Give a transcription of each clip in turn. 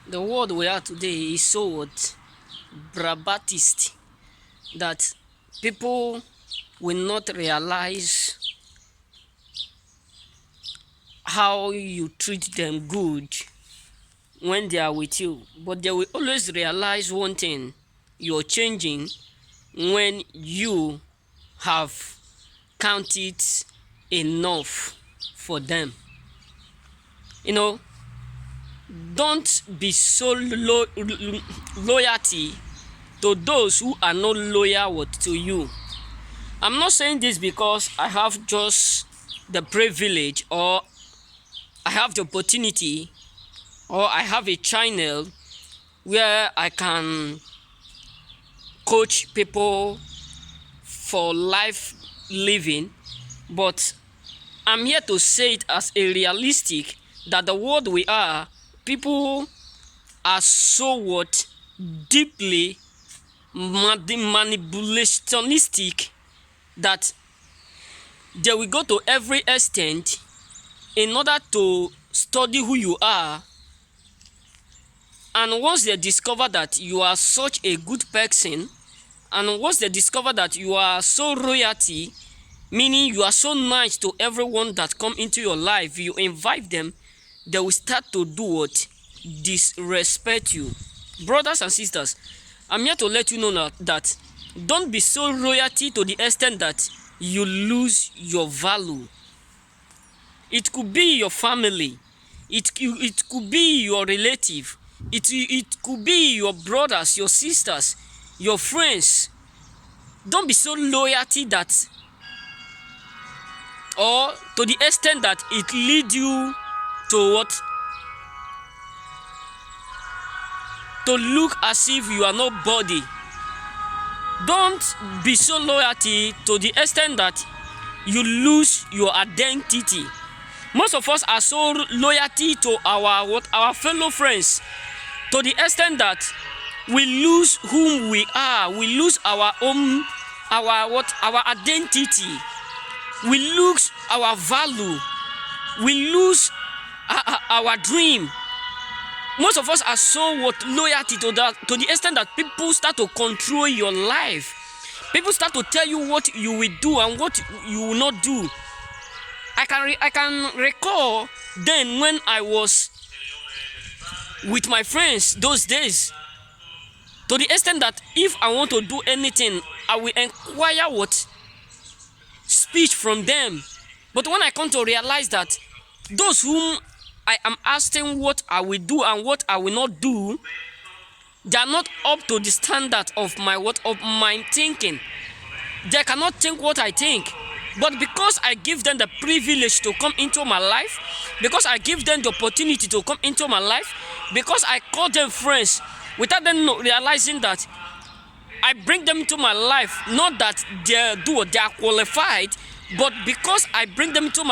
The world we are today is so what Brabatist that people will not realize how you treat them good when they are with you, but they will always realize one thing: you're changing when you have counted enough for them. You know, don't be so loyalty to those who are not loyal to you. I'm not saying this because I have just the privilege, or I have the opportunity, or I have a channel where I can coach people for life living, but I'm here to say it as a realistic that the world we are, people are so what deeply manipulationistic that they will go to every extent in order to study who you are. And once they discover that you are such a good person, and once they discover that you are so royalty, meaning you are so nice to everyone that come into your life, you invite them, they will start to do what? Disrespect you. Brothers and sisters, I'm here to let you know that don't be so royalty to the extent that you lose your value. It could be your family, it could be your relative, it could be your brothers, your sisters, your friends. Don't be so loyalty that, or to the extent that it lead you to what? To look as if you are nobody. Don't be so loyalty to the extent that you lose your identity. Most of us are so loyalty to our fellow friends to the extent that we lose whom we are. We lose our own our identity. We lose our value. We lose our dream. Most of us are so loyalty to the extent that people start to control your life. People start to tell you what you will do and what you will not do. I can recall then when I was with my friends those days, to the extent that if I want to do anything, I will inquire what speech from them. But when I come to realize that those whom I am asking what I will do and what I will not do, they are not up to the standard of my thinking. They cannot think what I think. But because I give them the privilege to come into my life, because I give them the opportunity to come into my life, because I call them friends without them realizing that I bring them into my life, not that they are qualified, but because I bring them into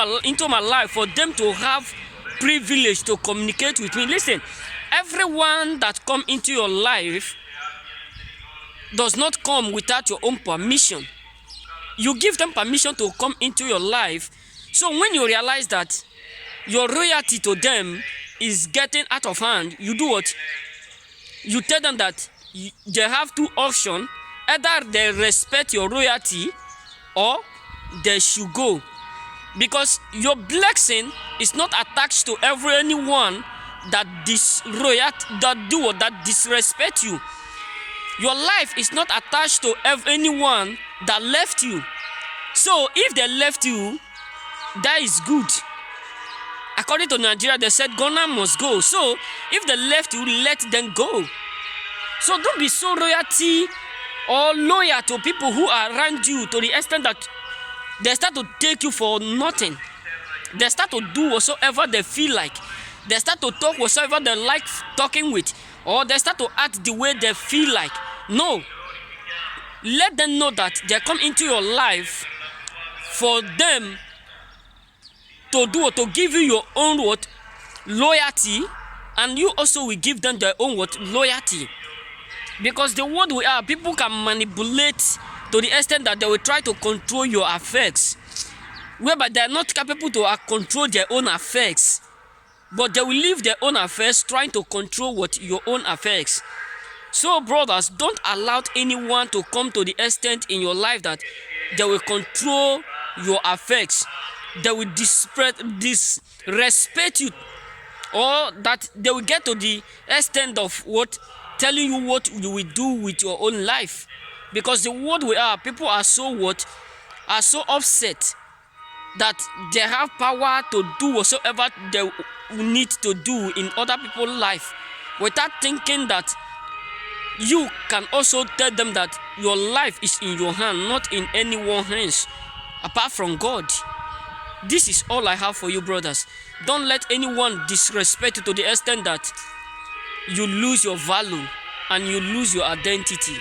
my life for them to have privilege to communicate with me. Listen, everyone that come into your life does not come without your own permission. You give them permission to come into your life. So when you realize that your loyalty to them is getting out of hand, you do what? You tell them that they have two options: either they respect your loyalty or they should go. Because your blessing is not attached to anyone that disrespect you. Your life is not attached to anyone that left you. So if they left you, that is good. According to Nigeria, they said Ghana must go. So if they left you, let them go. So don't be so loyalty or loyal to people who are around you to the extent that they start to take you for nothing. They start to do whatsoever they feel like. They start to talk whatsoever they like talking with, or they start to act the way they feel like. No. Let them know that they come into your life for them to do to give you your own loyalty, and you also will give them their own loyalty. Because the world we are, people can manipulate to the extent that they will try to control your affairs, whereby they are not capable to control their own affairs. but they will live their own affairs trying to control what your own affairs. So brothers, don't allow anyone to come to the extent in your life that they will control your affairs. They will disrespect you, or that they will get to the extent of what telling you what you will do with your own life. Because the world we are, people are so upset that they have power to do whatsoever they need to do in other people's life, without thinking that you can also tell them that your life is in your hand, not in anyone's hands apart from God. This is all I have for you, brothers. Don't let anyone disrespect you to the extent that you lose your value and you lose your identity.